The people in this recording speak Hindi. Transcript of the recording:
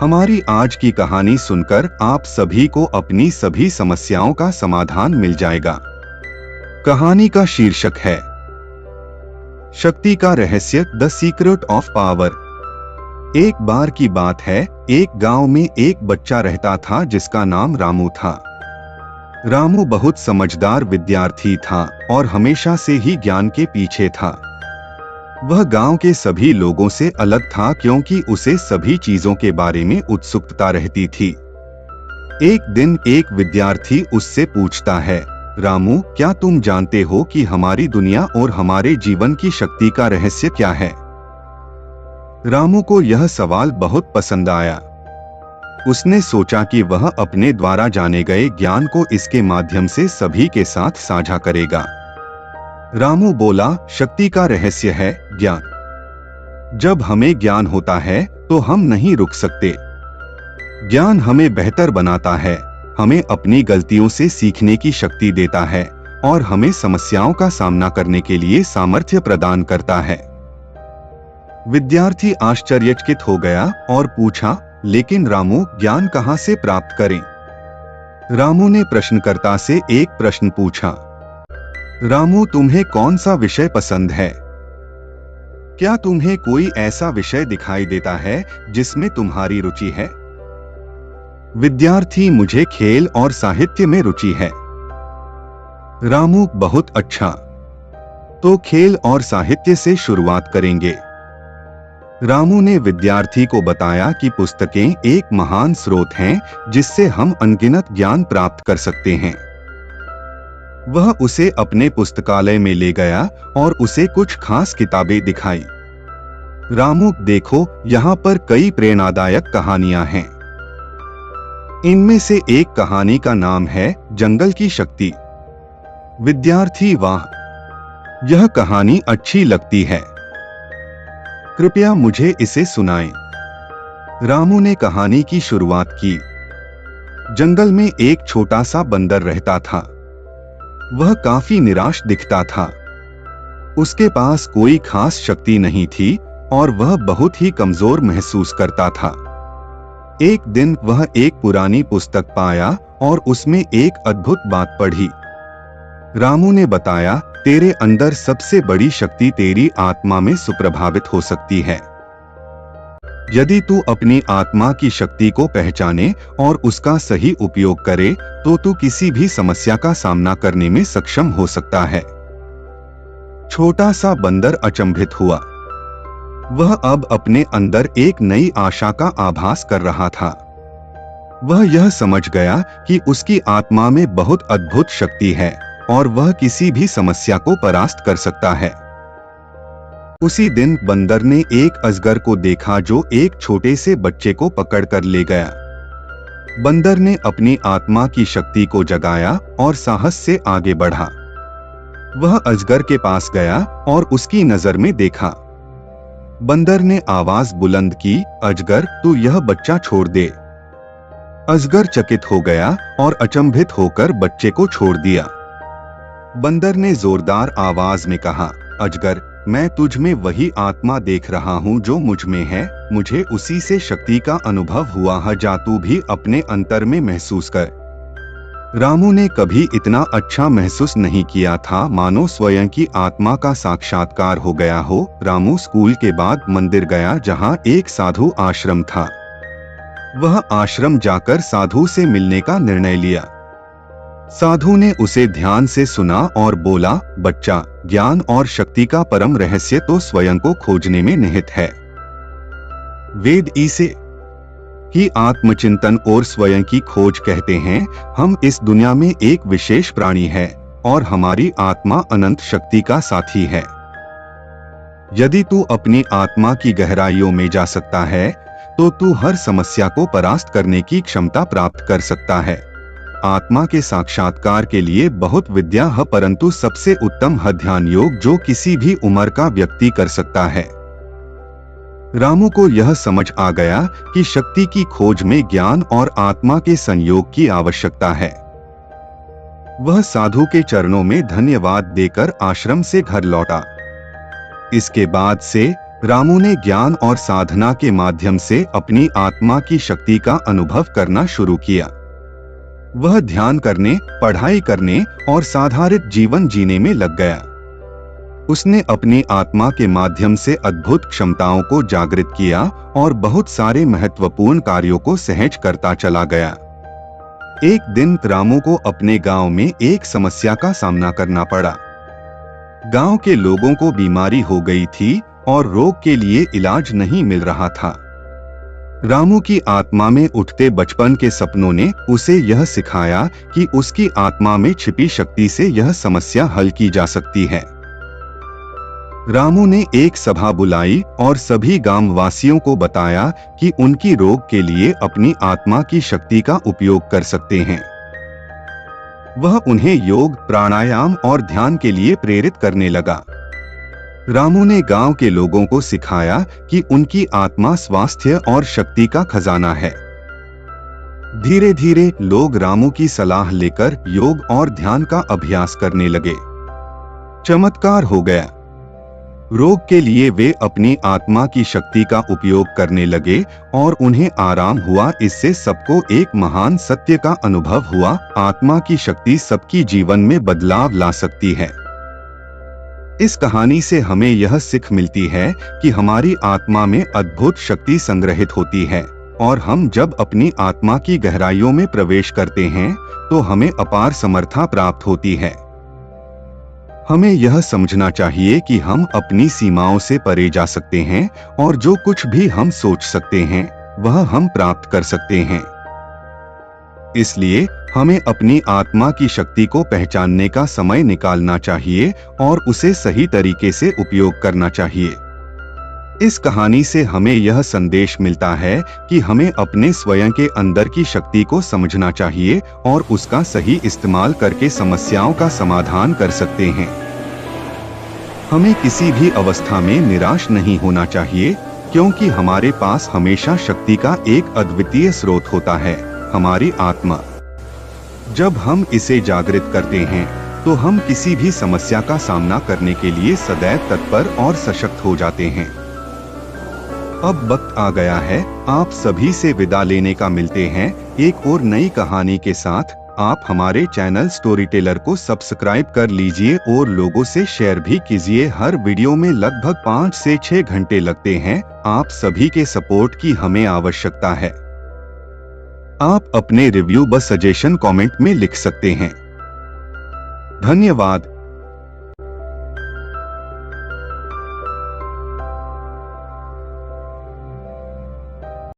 हमारी आज की कहानी सुनकर आप सभी को अपनी सभी समस्याओं का समाधान मिल जाएगा। कहानी का शीर्षक है शक्ति का रहस्य, द सीक्रेट ऑफ पावर। एक बार की बात है, एक गांव में एक बच्चा रहता था जिसका नाम रामू था। रामू बहुत समझदार विद्यार्थी था और हमेशा से ही ज्ञान के पीछे था। वह गांव के सभी लोगों से अलग था क्योंकि उसे सभी चीजों के बारे में उत्सुकता रहती थी। एक दिन एक विद्यार्थी उससे पूछता है, रामू, क्या तुम जानते हो कि हमारी दुनिया और हमारे जीवन की शक्ति का रहस्य क्या है? रामू को यह सवाल बहुत पसंद आया। उसने सोचा कि वह अपने द्वारा जाने गए ज्ञान को इसके माध्यम से सभी के साथ साझा करेगा। रामू बोला, शक्ति का रहस्य है ज्ञान। जब हमें ज्ञान होता है तो हम नहीं रुक सकते। ज्ञान हमें बेहतर बनाता है, हमें अपनी गलतियों से सीखने की शक्ति देता है और हमें समस्याओं का सामना करने के लिए सामर्थ्य प्रदान करता है। विद्यार्थी आश्चर्यचकित हो गया और पूछा, लेकिन रामू, ज्ञान कहां से प्राप्त करें? रामू ने प्रश्नकर्ता से एक प्रश्न पूछा, रामू, तुम्हें कौन सा विषय पसंद है? क्या तुम्हें कोई ऐसा विषय दिखाई देता है जिसमें तुम्हारी रुचि है? विद्यार्थी, मुझे खेल और साहित्य में रुचि है। रामू, बहुत अच्छा, तो खेल और साहित्य से शुरुआत करेंगे। रामू ने विद्यार्थी को बताया कि पुस्तकें एक महान स्रोत हैं जिससे हम अनगिनत ज्ञान प्राप्त कर सकते हैं। वह उसे अपने पुस्तकालय में ले गया और उसे कुछ खास किताबें दिखाई। रामू, देखो, यहाँ पर कई प्रेरणादायक कहानियां हैं। इनमें से एक कहानी का नाम है जंगल की शक्ति। विद्यार्थी, वाह, यह कहानी अच्छी लगती है, कृपया मुझे इसे सुनाएं। रामू ने कहानी की शुरुआत की। जंगल में एक छोटा सा बंदर रहता था। वह काफी निराश दिखता था। उसके पास कोई खास शक्ति नहीं थी और वह बहुत ही कमजोर महसूस करता था। एक दिन वह एक पुरानी पुस्तक पाया और उसमें एक अद्भुत बात पढ़ी। रामू ने बताया, तेरे अंदर सबसे बड़ी शक्ति तेरी आत्मा में सुप्रभावित हो सकती है। यदि तू अपनी आत्मा की शक्ति को पहचाने और उसका सही उपयोग करे तो तू किसी भी समस्या का सामना करने में सक्षम हो सकता है। छोटा सा बंदर अचंभित हुआ। वह अब अपने अंदर एक नई आशा का आभास कर रहा था। वह यह समझ गया कि उसकी आत्मा में बहुत अद्भुत शक्ति है और वह किसी भी समस्या को परास्त कर सकता है। उसी दिन बंदर ने एक अजगर को देखा जो एक छोटे से बच्चे को पकड़कर ले गया। बंदर ने अपनी आत्मा की शक्ति को जगाया और साहस से आगे बढ़ा। वह अजगर के पास गया और उसकी नजर में देखा। बंदर ने आवाज बुलंद की, अजगर, तू यह बच्चा छोड़ दे। अजगर चकित हो गया और अचंभित होकर बच्चे को छोड़ दिया। बंदर ने जोरदार आवाज में कहा, अजगर, मैं तुझ में वही आत्मा देख रहा हूँ जो मुझ में है। मुझे उसी से शक्ति का अनुभव हुआ है, जा तू भी अपने अंतर में महसूस कर। रामू ने कभी इतना अच्छा महसूस नहीं किया था, मानो स्वयं की आत्मा का साक्षात्कार हो गया हो। रामू स्कूल के बाद मंदिर गया जहाँ एक साधु आश्रम था। वह आश्रम जाकर साधु से मिलने का निर्णय लिया। साधु ने उसे ध्यान से सुना और बोला, बच्चा, ज्ञान और शक्ति का परम रहस्य तो स्वयं को खोजने में निहित है। वेद इसे ही आत्मचिंतन और स्वयं की खोज कहते हैं। हम इस दुनिया में एक विशेष प्राणी है और हमारी आत्मा अनंत शक्ति का साथी है। यदि तू अपनी आत्मा की गहराइयों में जा सकता है तो तू हर समस्या को परास्त करने की क्षमता प्राप्त कर सकता है। आत्मा के साक्षात्कार के लिए बहुत विद्या है, परंतु सबसे उत्तम है ध्यान योग जो किसी भी उम्र का व्यक्ति कर सकता है। रामू को यह समझ आ गया कि शक्ति की खोज में ज्ञान और आत्मा के संयोग की आवश्यकता है। वह साधु के चरणों में धन्यवाद देकर आश्रम से घर लौटा। इसके बाद से रामू ने ज्ञान और साधना के माध्यम से अपनी आत्मा की शक्ति का अनुभव करना शुरू किया। वह ध्यान करने, पढ़ाई करने और साधारण जीवन जीने में लग गया। उसने अपनी आत्मा के माध्यम से अद्भुत क्षमताओं को जागृत किया और बहुत सारे महत्वपूर्ण कार्यों को सहज करता चला गया। एक दिन रामू को अपने गांव में एक समस्या का सामना करना पड़ा। गांव के लोगों को बीमारी हो गई थी और रोग के लिए इलाज नहीं मिल रहा था। रामू की आत्मा में उठते बचपन के सपनों ने उसे यह सिखाया कि उसकी आत्मा में छिपी शक्ति से यह समस्या हल की जा सकती है। रामू ने एक सभा बुलाई और सभी ग्रामवासियों को बताया कि उनकी रोग के लिए अपनी आत्मा की शक्ति का उपयोग कर सकते हैं। वह उन्हें योग, प्राणायाम और ध्यान के लिए प्रेरित करने लगा। रामू ने गांव के लोगों को सिखाया कि उनकी आत्मा स्वास्थ्य और शक्ति का खजाना है। धीरे धीरे लोग रामू की सलाह लेकर योग और ध्यान का अभ्यास करने लगे। चमत्कार हो गया। रोग के लिए वे अपनी आत्मा की शक्ति का उपयोग करने लगे और उन्हें आराम हुआ। इससे सबको एक महान सत्य का अनुभव हुआ, आत्मा की शक्ति सबकी जीवन में बदलाव ला सकती है। इस कहानी से हमें यह सीख मिलती है कि हमारी आत्मा में अद्भुत शक्ति संग्रहित होती है और हम जब अपनी आत्मा की गहराइयों में प्रवेश करते हैं तो हमें अपार समर्था प्राप्त होती है। हमें यह समझना चाहिए कि हम अपनी सीमाओं से परे जा सकते हैं और जो कुछ भी हम सोच सकते हैं वह हम प्राप्त कर सकते हैं। इसलिए हमें अपनी आत्मा की शक्ति को पहचानने का समय निकालना चाहिए और उसे सही तरीके से उपयोग करना चाहिए। इस कहानी से हमें यह संदेश मिलता है कि हमें अपने स्वयं के अंदर की शक्ति को समझना चाहिए और उसका सही इस्तेमाल करके समस्याओं का समाधान कर सकते हैं। हमें किसी भी अवस्था में निराश नहीं होना चाहिए, क्योंकि हमारे पास हमेशा शक्ति का एक अद्वितीय स्रोत होता है, हमारी आत्मा। जब हम इसे जागृत करते हैं तो हम किसी भी समस्या का सामना करने के लिए सदैव तत्पर और सशक्त हो जाते हैं। अब वक्त आ गया है आप सभी से विदा लेने का। मिलते हैं एक और नई कहानी के साथ। आप हमारे चैनल स्टोरी टेलर को सब्सक्राइब कर लीजिए और लोगों से शेयर भी कीजिए। हर वीडियो में लगभग 5 से 6 घंटे लगते हैं। आप सभी के सपोर्ट की हमें आवश्यकता है। आप अपने रिव्यू व सजेशन कमेंट में लिख सकते हैं। धन्यवाद।